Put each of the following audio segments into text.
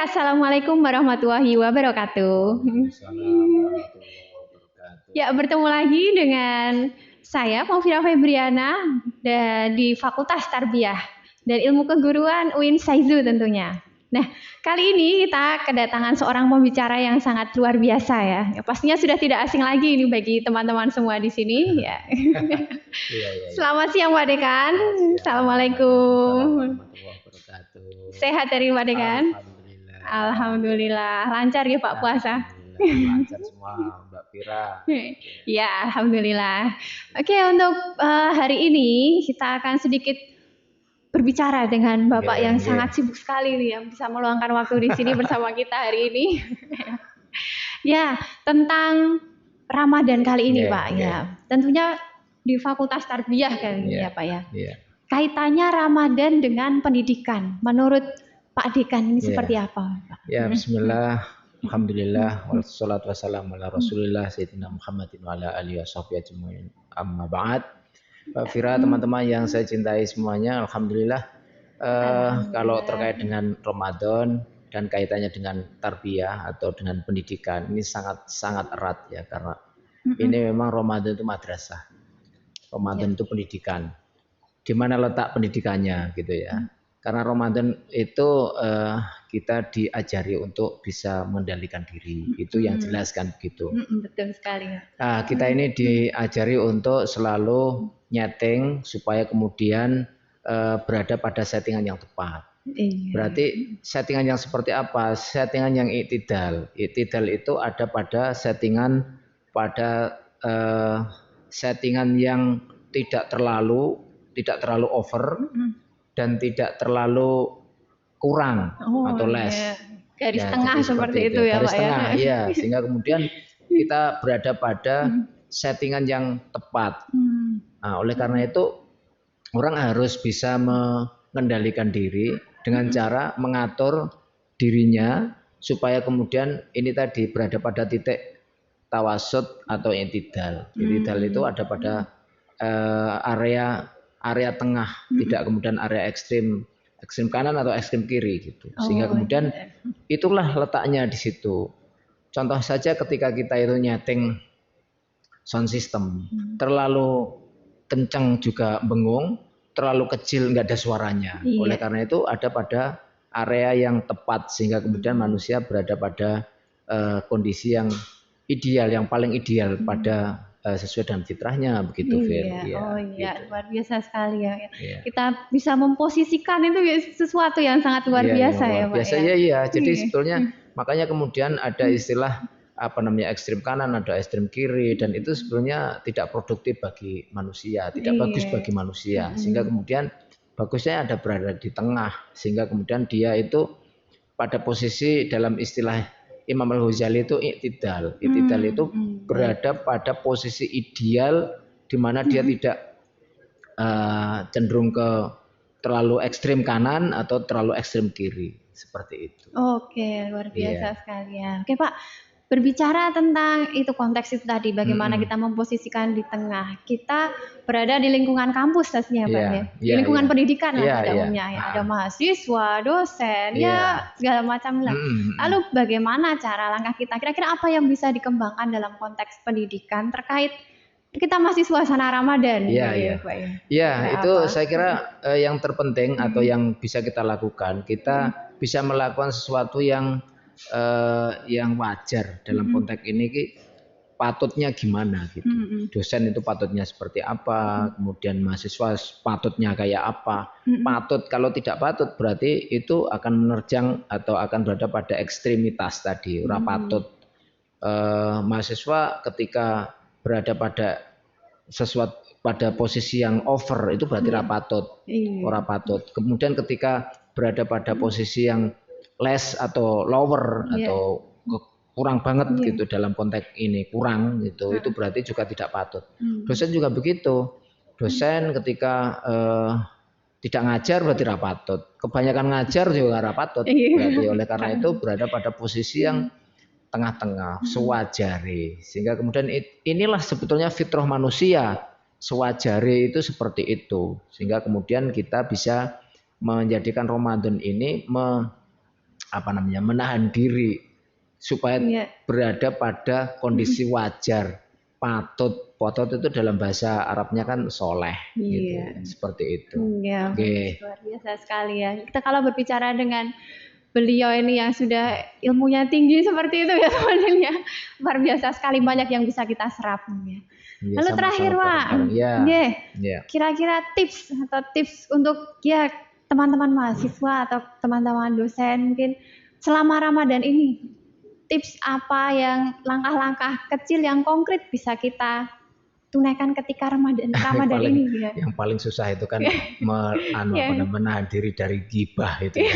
Assalamualaikum warahmatullahi wabarakatuh. Waalaikumsalam warahmatullahi wabarakatuh. Ya, bertemu lagi dengan saya Maufira Febriana di Fakultas Tarbiyah dan Ilmu Keguruan UIN Saizu tentunya. Nah, kali ini kita kedatangan seorang pembicara yang sangat luar biasa ya. Pastinya sudah tidak asing lagi ini bagi teman-teman semua di sini ya. Iya. Selamat siang Pak Dekan. Assalamualaikum. Sehat dari Pak Dekan? Alhamdulillah. Lancar ya Pak puasa? Lancar semua Mbak Fira. Ya, alhamdulillah. Oke, untuk hari ini kita akan sedikit berbicara dengan Bapak yang sangat sibuk sekali nih, yang bisa meluangkan waktu di sini bersama kita hari ini. Ya, tentang Ramadan kali ini Pak. Ya, tentunya di Fakultas Tarbiyah kan ya Pak ya. Kaitannya Ramadan dengan pendidikan. Menurut Pak Dekan ini seperti apa Pak? Ya, bismillah. Alhamdulillah wassalatu wassalamu ala Rasulillah Sayyidina Muhammadin wa ala alihi washabbihi ajmain. Amma ba'd. Mbak Fira, teman-teman yang saya cintai semuanya, alhamdulillah. Kalau terkait dengan Ramadan dan kaitannya dengan tarbiyah atau dengan pendidikan, ini sangat erat ya, karena ini memang Ramadan itu madrasah. Ramadan itu pendidikan. Di mana letak pendidikannya gitu ya. Karena Ramadan itu kita diajari untuk bisa mengendalikan diri. Itu yang jelaskan begitu. Betul sekali. Nah, kita ini diajari untuk selalu nyeting supaya kemudian berada pada settingan yang tepat. Berarti settingan yang seperti apa? Settingan yang i'tidal. I'tidal itu ada pada settingan settingan yang tidak terlalu over dan tidak terlalu kurang atau less. Garis tengah seperti itu ya Garis Pak tengah, ya. ya. Sehingga kemudian kita berada pada settingan yang tepat. Nah, oleh karena itu orang harus bisa mengendalikan diri dengan cara mengatur dirinya supaya kemudian ini tadi berada pada titik tawasud atau i'tidal. I'tidal itu ada pada area tengah, tidak kemudian area ekstrim kanan atau ekstrim kiri gitu. Sehingga kemudian itulah letaknya di situ. Contoh saja ketika kita itu nyeting sound system, terlalu kencang juga bengung, terlalu kecil nggak ada suaranya. Oleh karena itu ada pada area yang tepat sehingga kemudian manusia berada pada kondisi yang ideal, yang paling ideal pada sesuai dengan fitrahnya begitu Fir. Gitu. Luar biasa sekali ya. Kita bisa memposisikan itu sesuatu yang sangat luar biasa ya Pak. Jadi sebetulnya makanya kemudian ada istilah ekstrim kanan, ada ekstrim kiri, dan itu sebenarnya tidak produktif bagi manusia, tidak bagus bagi manusia. Sehingga kemudian bagusnya ada berada di tengah, sehingga kemudian dia itu pada posisi dalam istilah Imam Al-Ghazali itu i'tidal. I'tidal itu berada pada posisi ideal di mana dia tidak cenderung ke terlalu ekstrim kanan atau terlalu ekstrim kiri, seperti itu. Oke, luar biasa sekali ya. Oke Pak, berbicara tentang itu konteks itu tadi, bagaimana kita memposisikan di tengah. Kita berada di lingkungan kampus pastinya Pak ya. Di lingkungan pendidikan lah pada umumnya ya. Ada mahasiswa, dosen, segala macam lah. Lalu bagaimana cara langkah kita? Kira-kira apa yang bisa dikembangkan dalam konteks pendidikan terkait kita masih suasana Ramadan? Itu saya kira yang terpenting atau yang bisa kita lakukan, kita bisa melakukan sesuatu yang wajar dalam konteks ini, patutnya gimana gitu. Dosen itu patutnya seperti apa, kemudian mahasiswa patutnya kayak apa. Patut, kalau tidak patut berarti itu akan menerjang atau akan berada pada ekstremitas tadi. Ora patut. Mahasiswa ketika berada pada sesuatu pada posisi yang over itu berarti ora patut. Ora patut. Kemudian ketika berada pada posisi yang less atau lower atau kurang banget gitu dalam konteks ini, kurang gitu, itu berarti juga tidak patut. Dosen juga begitu. Dosen ketika tidak ngajar berarti rapatut. Kebanyakan ngajar juga rapatut. Berarti oleh karena itu berada pada posisi yang tengah-tengah, sewajare. Sehingga kemudian inilah sebetulnya fitrah manusia. Sewajare itu seperti itu. Sehingga kemudian kita bisa menjadikan Ramadan ini menahan diri supaya berada pada kondisi wajar, patut itu dalam bahasa Arabnya kan soleh, gitu, seperti itu. Luar biasa sekali ya. Kita kalau berbicara dengan beliau ini yang sudah ilmunya tinggi seperti itu ya teman-teman ya, luar biasa sekali, banyak yang bisa kita serap ya. Lalu terakhir Pak, kira-kira tips untuk teman-teman mahasiswa atau teman-teman dosen mungkin selama Ramadan ini, tips apa yang langkah-langkah kecil yang konkret bisa kita tunaikan ketika Ramadan ini ya. Yang paling susah itu kan menahan diri dari gibah itu ya.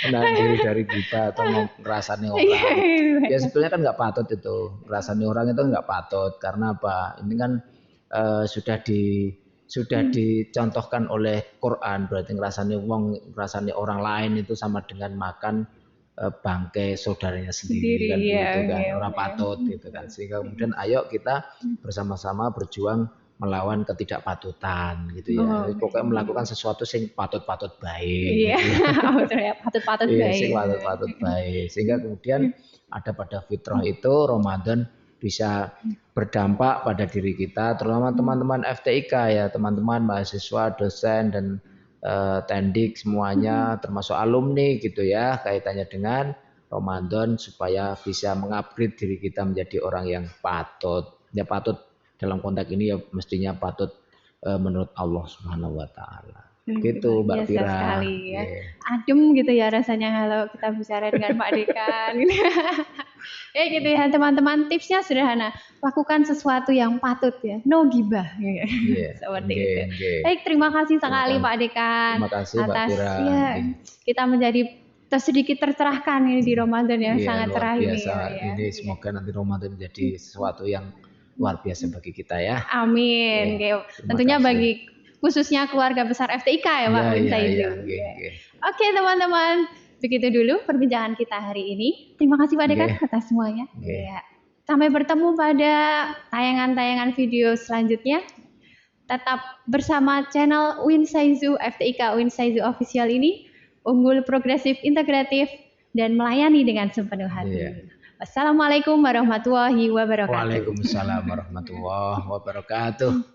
Menahan diri dari gibah atau ngerasani orang. Ya sebetulnya kan nggak patut itu, ngerasani orang itu nggak patut, karena apa? Ini kan sudah dicontohkan oleh Quran, berarti ngerasani orang lain itu sama dengan makan bangkai saudaranya sendiri kan, gitu kan, orang patut gitu kan. Sehingga kemudian ayo kita bersama-sama berjuang melawan ketidakpatutan gitu ya. Pokoknya melakukan sesuatu yang patut-patut baik. Iya, betul ya, patut-patut baik. Sing patut-patut baik. Sehingga kemudian ada pada fitrah itu Ramadan bisa berdampak pada diri kita, terutama teman-teman FTIK ya, teman-teman mahasiswa, dosen dan tendik semuanya, termasuk alumni gitu ya, kaitannya dengan Ramadan supaya bisa mengupgrade diri kita menjadi orang yang patut. Ya patut dalam konteks ini ya mestinya patut menurut Allah Subhanahu wa taala. Gitu Mbak Fira. Sekali ya. Adem gitu ya rasanya kalau kita bicara dengan Pak Dekan. Ya gitu ya teman-teman, tipsnya sederhana, lakukan sesuatu yang patut ya, no gibah seperti itu. Baik, terima kasih sekali Pak Dekan atas kita menjadi sedikit tercerahkan ini di Ramadan ya, sangat cerah ini. Ini semoga nanti Ramadan menjadi sesuatu yang luar biasa bagi kita ya. Amin. Tentunya bagi khususnya keluarga besar FTIK ya Pak Win Saizu. Oke teman-teman, begitu dulu perbincangan kita hari ini. Terima kasih Pak Dekan atas semuanya. Sampai bertemu pada tayangan-tayangan video selanjutnya. Tetap bersama channel Win Saizu FTIK Win Saizu Official ini, unggul, progresif, integratif, dan melayani dengan sepenuh hati. Wassalamualaikum warahmatullahi wabarakatuh. Waalaikumsalam warahmatullahi wabarakatuh.